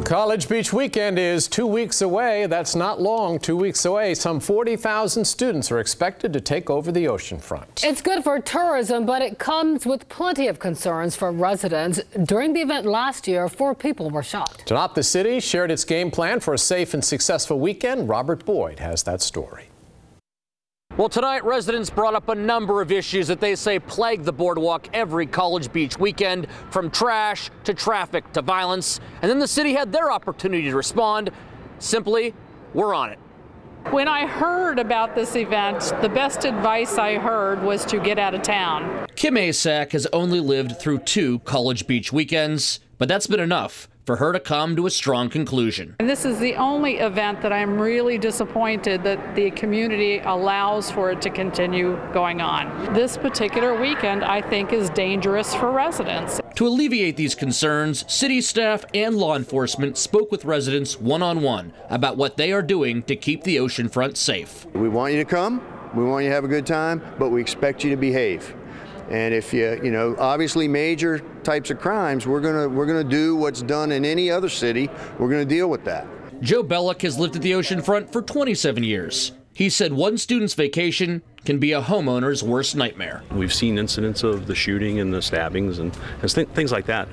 College Beach weekend is 2 weeks away. That's not long, 2 weeks away. Some 40,000 students are expected to take over the oceanfront. It's good for tourism, but it comes with plenty of concerns for residents. During the event last year, 4 people were shot. Tonight, the city shared its game plan for a safe and successful weekend. Robert Boyd has that story. Well, tonight, residents brought up a number of issues that they say plague the boardwalk every College Beach weekend, from trash to traffic to violence. And then the city had their opportunity to respond. Simply, we're on it. When I heard about this event, the best advice I heard was to get out of town. Kim Asak has only lived through 2 College Beach weekends, but that's been enough for her to come to a strong conclusion. And this is the only event that I'm really disappointed that the community allows for it to continue going on. This particular weekend, I think, is dangerous for residents. To alleviate these concerns, city staff and law enforcement spoke with residents one-on-one about what they are doing to keep the oceanfront safe. We want you to come, we want you to have a good time, but we expect you to behave. And if you obviously major types of crimes, we're gonna do what's done in any other city. We're gonna deal with that. Joe Bellick has lived at the oceanfront for 27 years. He said one student's vacation can be a homeowner's worst nightmare. We've seen incidents of the shooting and the stabbings and things like that.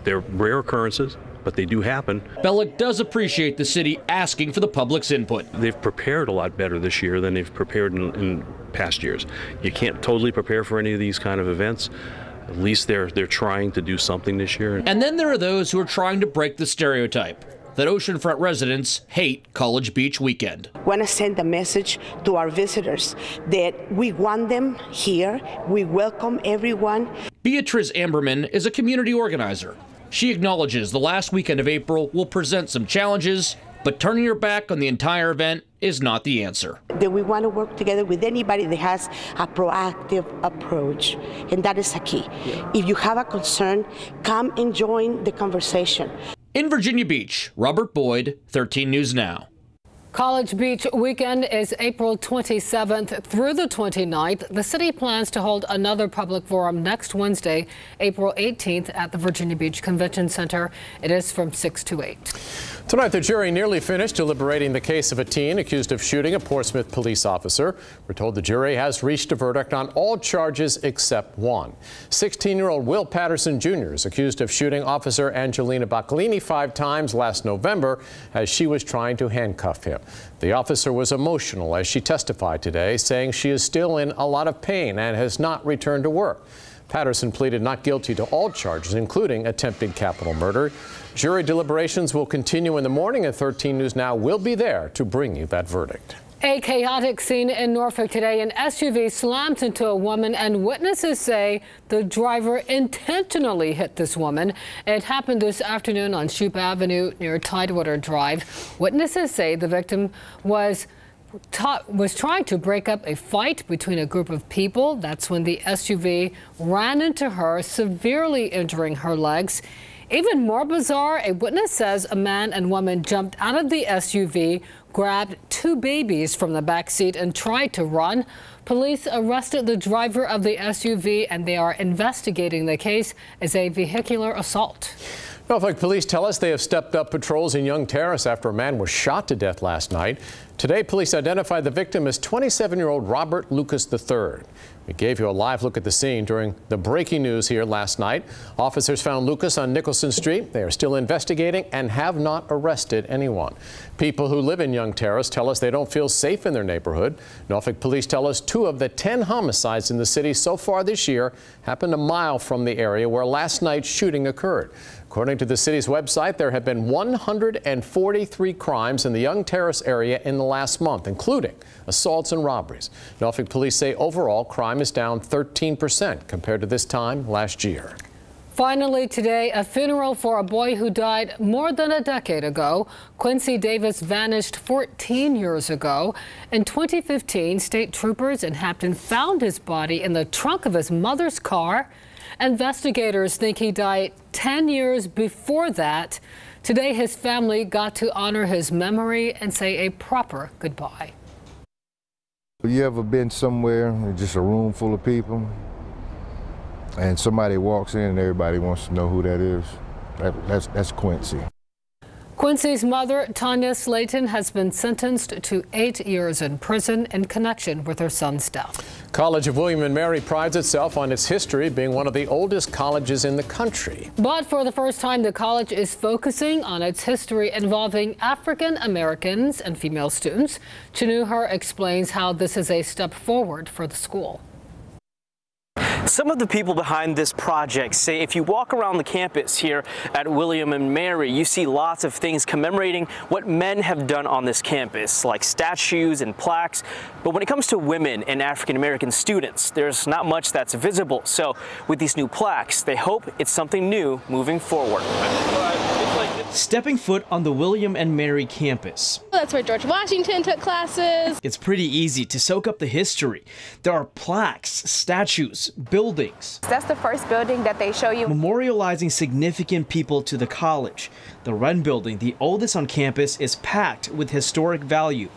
They're rare occurrences, but they do happen. Bellick does appreciate the city asking for the public's input. They've prepared a lot better this year than they've prepared in past years. You can't totally prepare for any of these kind of events. At least they're trying to do something this year. And then there are those who are trying to break the stereotype that oceanfront residents hate College Beach weekend. I want to send a message to our visitors that we want them here. We welcome everyone. Beatrice Amberman is a community organizer. She acknowledges the last weekend of April will present some challenges, but turning your back on the entire event is not the answer. That we want to work together with anybody that has a proactive approach, and that is a key. Yeah. If you have a concern, come and join the conversation. In Virginia Beach, Robert Boyd, 13 News Now. College Beach weekend is April 27th through the 29th. The city plans to hold another public forum next Wednesday, April 18th at the Virginia Beach Convention Center. It is from 6 to 8. Tonight, the jury nearly finished deliberating the case of a teen accused of shooting a Portsmouth police officer. We're told the jury has reached a verdict on all charges except one. 16-year-old Will Patterson Jr. is accused of shooting Officer Angelina Bacalini 5 times last November as she was trying to handcuff him. The officer was emotional as she testified today, saying she is still in a lot of pain and has not returned to work. Patterson pleaded not guilty to all charges, including attempted capital murder. Jury deliberations will continue in the morning, and 13 News Now will be there to bring you that verdict. A chaotic scene in Norfolk today. An SUV slammed into a woman, and witnesses say the driver intentionally hit this woman. It happened this afternoon on Shoup Avenue near Tidewater Drive. Witnesses say the victim was trying to break up a fight between a group of people. That's when the SUV ran into her, severely injuring her legs. Even more bizarre, a witness says a man and woman jumped out of the SUV, grabbed 2 babies from the back seat and tried to run. Police arrested the driver of the SUV, and they are investigating the case as a vehicular assault. Norfolk police tell us they have stepped up patrols in Young Terrace after a man was shot to death last night. Today, police identified the victim as 27-year-old Robert Lucas III. We gave you a live look at the scene during the breaking news here last night. Officers found Lucas on Nicholson Street. They are still investigating and have not arrested anyone. People who live in Young Terrace tell us they don't feel safe in their neighborhood. Norfolk police tell us 2 of the 10 homicides in the city so far this year happened a mile from the area where last night's shooting occurred. According to the city's website, there have been 143 crimes in the Young Terrace area in the last month, including assaults and robberies. Norfolk police say overall crime is down 13% compared to this time last year. Finally today, a funeral for a boy who died more than a decade ago. Quincy Davis vanished 14 years ago. In 2015, state troopers in Hampton found his body in the trunk of his mother's car. Investigators think he died 10 years before that. Today, his family got to honor his memory and say a proper goodbye. You ever been somewhere, just a room full of people, and somebody walks in and everybody wants to know who that is? That's Quincy. Quincy's mother, Tanya Slayton, has been sentenced to 8 years in prison in connection with her son's death. College of William and Mary prides itself on its history, being one of the oldest colleges in the country. But for the first time, the college is focusing on its history involving African Americans and female students. Chinuher explains how this is a step forward for the school. Some of the people behind this project say if you walk around the campus here at William and Mary, you see lots of things commemorating what men have done on this campus, like statues and plaques. But when it comes to women and African American students, there's not much that's visible. So with these new plaques, they hope it's something new moving forward. Stepping foot on the William and Mary campus. That's where George Washington took classes. It's pretty easy to soak up the history. There are plaques, statues, buildings. That's the first building that they show you. Memorializing significant people to the college. The Wren building, the oldest on campus, is packed with historic value.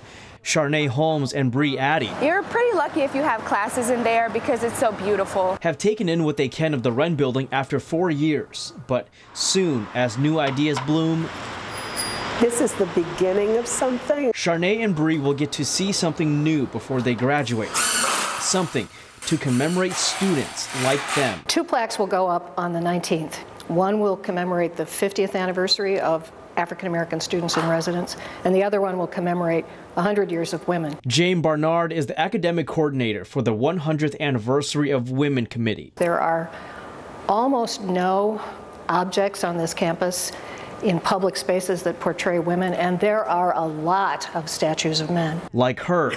Charnay Holmes and Bree Addy. You're pretty lucky if you have classes in there because it's so beautiful. Have taken in what they can of the Wren building after 4 years. But soon, as new ideas bloom, this is the beginning of something. Charnay and Bree will get to see something new before they graduate. Something to commemorate students like them. 2 plaques will go up on the 19th. One will commemorate the 50th anniversary of African American students in residence, and the other one will commemorate 100 years of women. Jane Barnard is the academic coordinator for the 100th Anniversary of Women Committee. There are almost no objects on this campus in public spaces that portray women, and there are a lot of statues of men. Like her.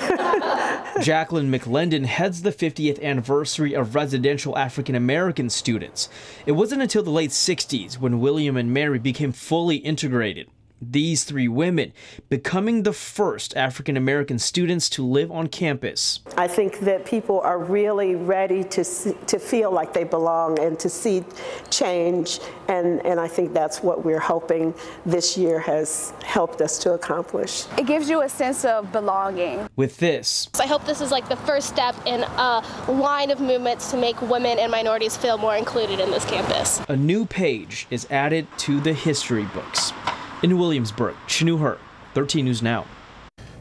Jacqueline McLendon heads the 50th anniversary of residential African American students. It wasn't until the late 60s when William and Mary became fully integrated. These 3 women becoming the first African American students to live on campus. I think that people are really ready to feel like they belong and to see change, and I think that's what we're hoping this year has helped us to accomplish. It gives you a sense of belonging. With this, I hope this is like the first step in a line of movements to make women and minorities feel more included in this campus. A new page is added to the history books. In Williamsburg, Chinuher, 13 News Now.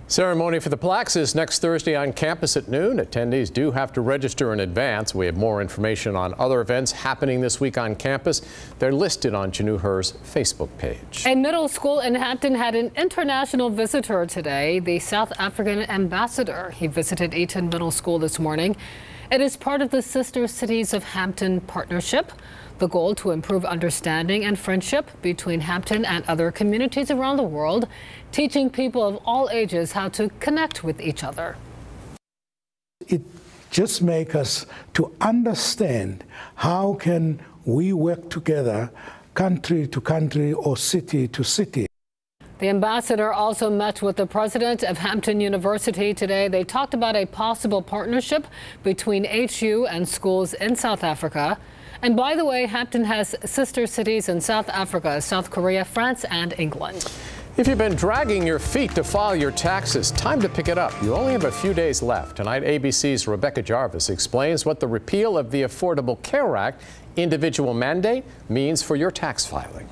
Ceremony for the plaques is next Thursday on campus at noon. Attendees do have to register in advance. We have more information on other events happening this week on campus. They're listed on Chinuher's Facebook page. A middle school in Hampton had an international visitor today, the South African ambassador. He visited Eaton Middle School this morning. It is part of the Sister Cities of Hampton partnership. The goal to improve understanding and friendship between Hampton and other communities around the world, teaching people of all ages how to connect with each other. It just makes us to understand how can we work together, country to country or city to city. The ambassador also met with the president of Hampton University today. They talked about a possible partnership between HU and schools in South Africa. And by the way, Hampton has sister cities in South Africa, South Korea, France, and England. If you've been dragging your feet to file your taxes, time to pick it up. You only have a few days left. Tonight, ABC's Rebecca Jarvis explains what the repeal of the Affordable Care Act individual mandate means for your tax filing.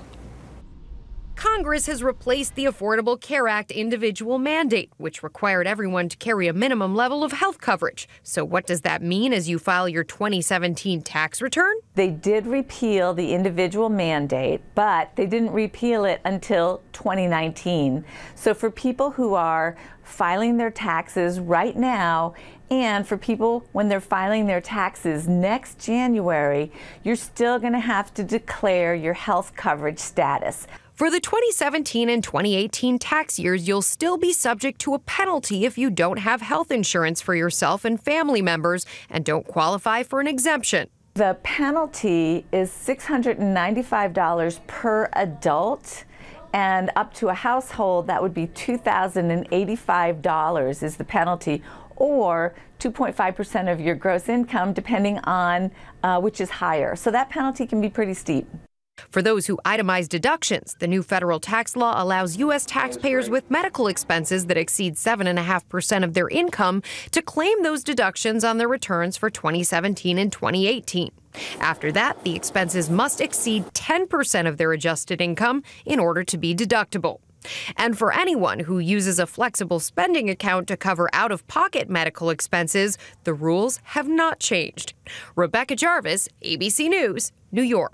Congress has replaced the Affordable Care Act individual mandate, which required everyone to carry a minimum level of health coverage. So what does that mean as you file your 2017 tax return? They did repeal the individual mandate, but they didn't repeal it until 2019. So for people who are filing their taxes right now, and for people when they're filing their taxes next January, you're still going to have to declare your health coverage status. For the 2017 and 2018 tax years, you'll still be subject to a penalty if you don't have health insurance for yourself and family members and don't qualify for an exemption. The penalty is $695 per adult, and up to a household, that would be $2,085 is the penalty, or 2.5% of your gross income, depending on which is higher. So that penalty can be pretty steep. For those who itemize deductions, the new federal tax law allows U.S. taxpayers with medical expenses that exceed 7.5% of their income to claim those deductions on their returns for 2017 and 2018. After that, the expenses must exceed 10% of their adjusted income in order to be deductible. And for anyone who uses a flexible spending account to cover out-of-pocket medical expenses, the rules have not changed. Rebecca Jarvis, ABC News, New York.